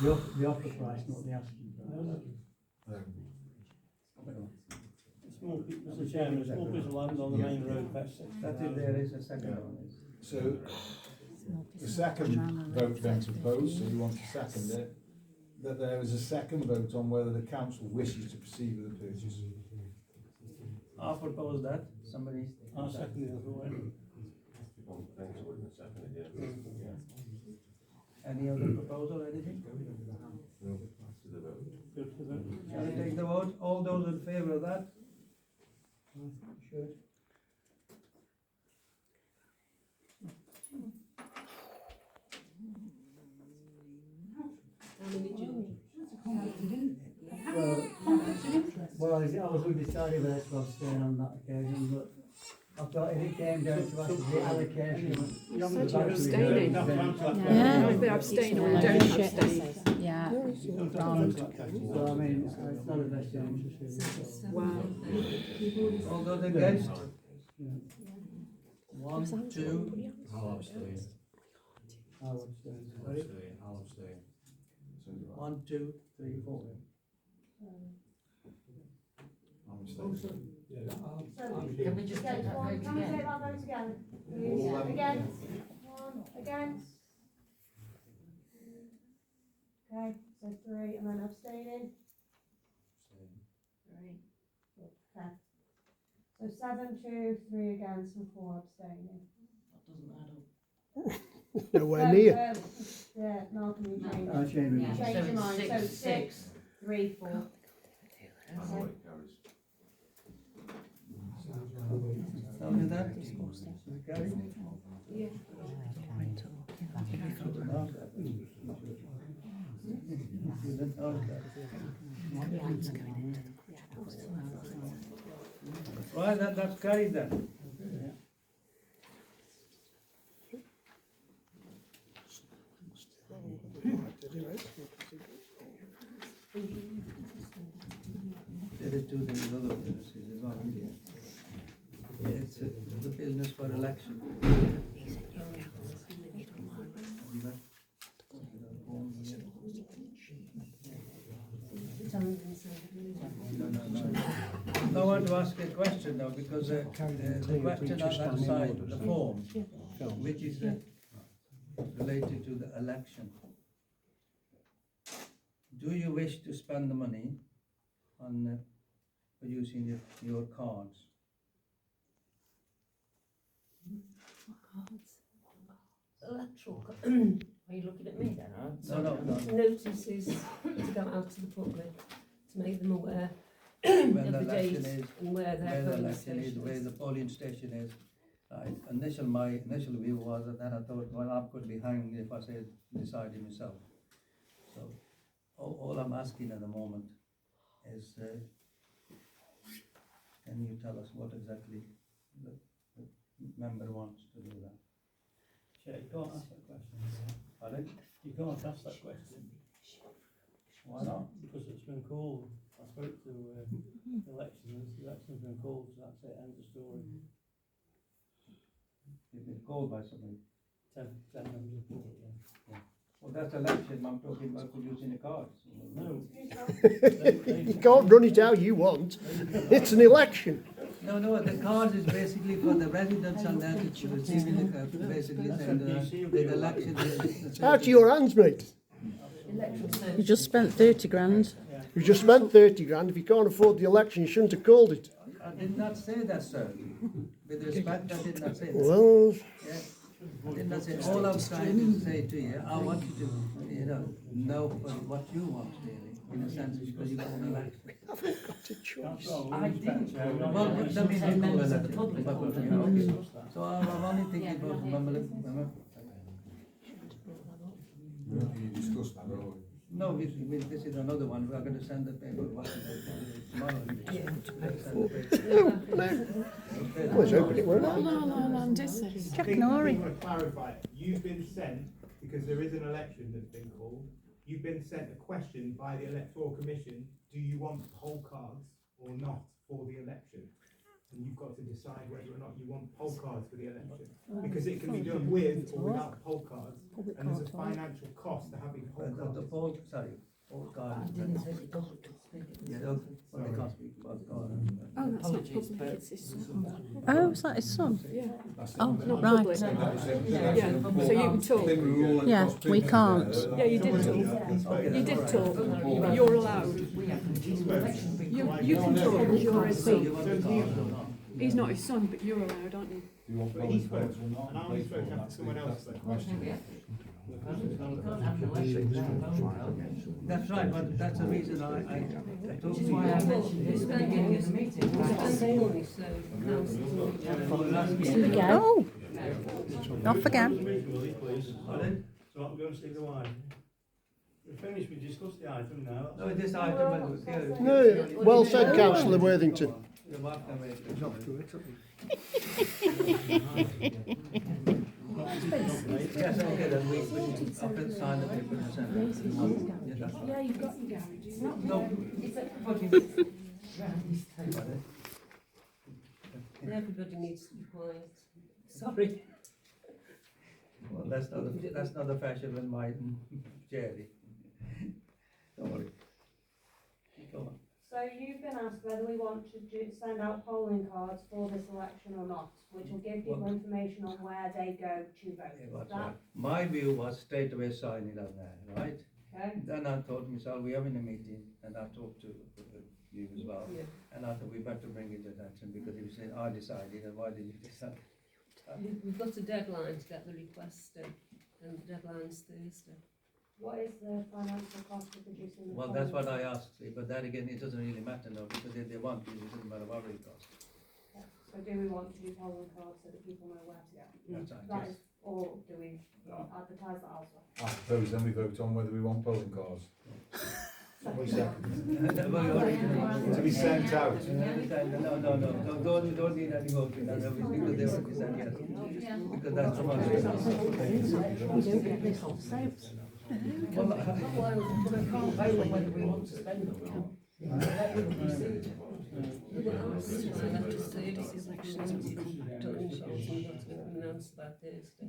The offer price, not the asking price. Small, Mr. Chairman, small piece of land on the main road, that's That is, there is a second one. So, the second vote then proposed, so you want to second it, that there is a second vote on whether the council wishes to proceed with the purchase. I propose that, somebody. I'll second the other way. Any other proposal, anything? Good for them. Shall we take the vote? All those in favour of that? Sure. Well, I was undecided whether to abstain on that occasion, but I thought if it came down to actually allocation. Said you're abstaining. Yeah. Either abstain or don't abstain. Yeah. So I mean, it's not a best interest. Wow. All those against? 1, 2. I'll abstain. I'll abstain. I'll abstain. 1, 2, 3, 4. I'm abstaining. Can we just take that vote Can we take again? that vote again? Please? Against? One, against? Okay, so 3, and then abstaining? 3. Okay. So 7, 2, 3 against and 4 abstaining. That doesn't add up. Nowhere near. Yeah, Malcolm, you changed. I'll change my You mind. Yeah. changed your So mind, so it's 6, 3, 4. Okay. Tell me that. Carried? Yeah. Right, that's carried then. There is 2 things, other businesses as well. It's the business for election. No. I want to ask a question now, because the question on that side, the form, which is related to the election. Do you wish to spend the money on producing your cards? Electoral, are you looking at me then? No. Notices to go out to the public, to make them aware When of the the date election is, and where where their the polling election is, station where is. the polling station is. Right, my initial view was that then I thought, well, I could be hanged if I said, decided myself. So, all I'm asking at the moment is, can you tell us what exactly the member wants to do that? Chair, you can't ask that question. Pardon? You can't ask that question. Why not? Because it's been called. I spoke to elections, the election's been called, so that's it, end of story. You've been called by somebody. 10 members of board, yeah. Well, that's election, I'm talking about producing the cards. No. You can't run it how you want. It's an election. No, the cards is basically for the residents and then to receiving the, basically saying the election is. Out of your hands, mate. You just spent 30 grand. You just spent 30 grand. If you can't afford the election, you shouldn't have called it. I did not say that, sir. With respect, I did not say that. Well, Yeah. I did not say, all I'm trying to say to you, I want you to, know what you want, really, in a sense, because you got an election. I haven't got a choice. I didn't. Well, that means you call Members of the election. public But, called you know, it. So I'm only thinking about the member. We don't need to discuss that, are we? No, this is another one, we are going to send the paper, tomorrow. I was hoping it weren't. Ignore it. I want to clarify, you've been sent, because there is an election that's been called, you've been sent a question by the Electoral Commission, do you want poll cards or not for the election? And you've got to decide whether or not you want poll cards for the election. Because it can be done with or without poll cards, and there's a financial cost to having poll cards. The poll, sorry, poll card. I didn't say it doesn't speak. Yeah, well, they can't speak about the card. Oh, that's not Apologies, public, but- it's his son. Oh, is that his son? Yeah. Oh, Not right. public. Yeah, so you can talk. Yeah, we can't. Yeah, you did talk. You did talk. You're allowed. You can talk because you're his son. He's not his son, but you're allowed, aren't you? Do you want But he polling spoke, cards or not? and I only spoke after someone else spoke. That's right, but that's the reason I talked Which to is you. why I mentioned this at the beginning of the meeting. Here we go. Off again. Pardon? So I'm going to see the wine. We're finished, we discussed the item now. No, this item was here. No, well said, Councillor Worthington. The wife can wait. It's off to it. Yes, okay, then we after sign the paper and send it. Yeah, that's right. Yeah, you've got your garage. No, It's everybody that's round this table. Everybody needs to be quiet. Sorry. well, that's not the fashion with my Jerry. Don't worry. Go on. So you've been asked whether we want to send out polling cards for this election or not, which will give people information on where they go to vote. Yeah, that's That- right. My view was straight away sign it on there, right? Okay. Then I thought myself, we are in a meeting, and I talked to you as well. Yeah. And I thought we better bring it to attention, because if you say, I decided, and why did you decide? We've got a deadline to get the request in, and the deadline's Thursday. What is the financial cost of producing the Well, that's polling what I cards? asked, see, but that again, it doesn't really matter now, because if they want it, it doesn't matter what it costs. Yeah. So do we want to do polling cards so that people know where to go? That's right, That yes. is, or do we advertise that elsewhere? I suppose then we vote on whether we want polling cards. To be sent out. No, don't need any voting, because they already said yes. Because that's the one. We don't get this on sales. Well, But I can't vote on whether we want to spend them or not. That would be procedure. So after services elections done, so it's not announced by Thursday.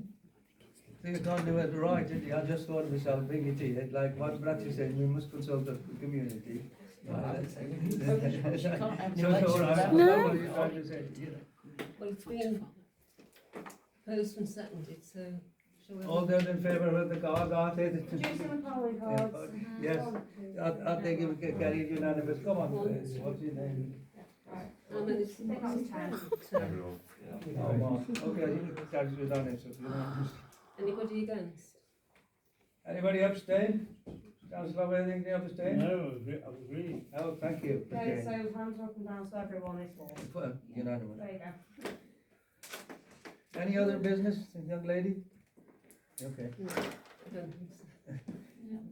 So you can't do it right, did you? I just thought to myself, bring it here, like what Bratty said, we must consult the community. Well, I would say we need focus, but you can't have an So, election all right, without. well, what are you trying to say, you know? Well, it's been proposed and seconded, so shall we? All those in favour of the card, are they? Producing the polling cards. Yes, are they carried unanimous? Come on, what's your name? How many? Everyone. Oh, Mark. Okay, you can carry unanimous. Anybody against? Anybody abstain? Councillor Worthing, do you abstain? No, I agree. Oh, thank you. Okay, so hands are up and down, so everyone is for. Unanimous. There you go. Any other business, young lady? Okay. I don't think so.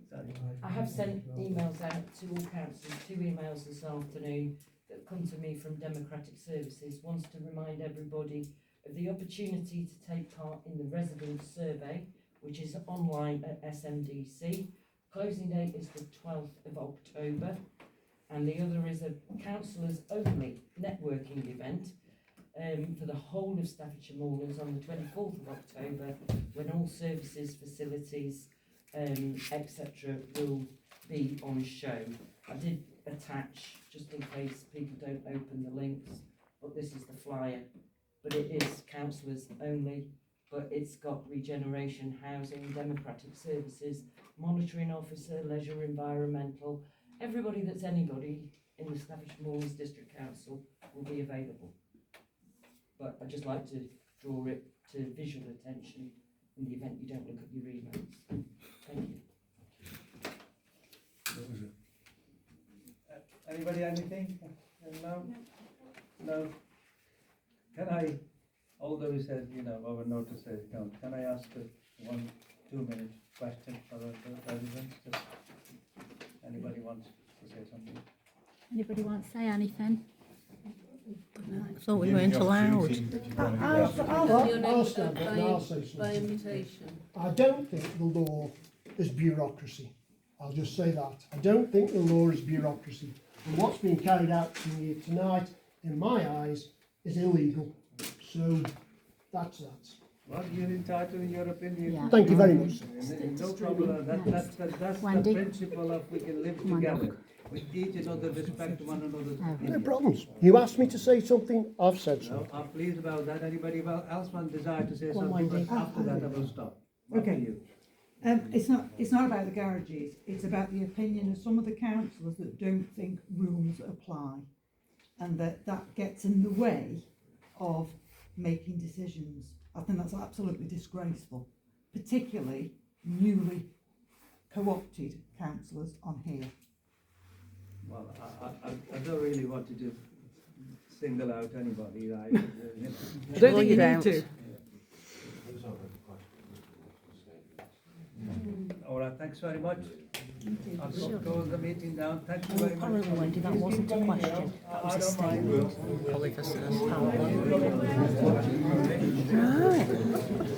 Sorry. I have sent emails out to all councillors, 2 emails this afternoon that come to me from Democratic Services, wants to remind everybody of the opportunity to take part in the resident survey, which is online at SMDC. Closing date is the 12th of October, and the other is a councillors only networking event for the whole of Staffordshire Moorlands on the 24th of October, when all services, facilities, etc. will be on show. I did attach, just in case people don't open the links, but this is the flyer. But it is councillors only, but it's got regeneration, housing, democratic services, monitoring officer, leisure, environmental, everybody that's anybody in the Staffordshire Moorlands District Council will be available. But I'd just like to draw it to visual attention in the event you don't look at your emails. Thank you. Anybody, anything? No? No? Can I, although we said, our notice says, can I ask one 2-minute question for the residents. Just anybody wants to say something? Anybody want to say anything? I thought we weren't allowed. I'll stand up and I'll say By something. invitation. I don't think the law is bureaucracy. I'll just say that. I don't think the law is bureaucracy. And what's being carried out here tonight, in my eyes, is illegal. So that's that. Well, you're entitled in your opinion. Yeah. Thank you very much. No problem. That's the Wendy. principle of we can live Come on, together. We each other respect one another's No opinion. problems. You asked me to say something, I've said So something. I'm pleased about that. Anybody else want desire to say Go on, something? But Wendy. after that, I will stop. After Okay. you. It's not about the garages, it's about the opinion of some of the councillors that don't think rules apply. And that gets in the way of making decisions. I think that's absolutely disgraceful, particularly newly co-opted councillors on here. Well, I don't really want to single out anybody. I don't think you need to. All right, thanks very much. I'll close the meeting down. Thank you very much. Apparently, Wendy, that wasn't a question, that was a statement. Oliver says. Right.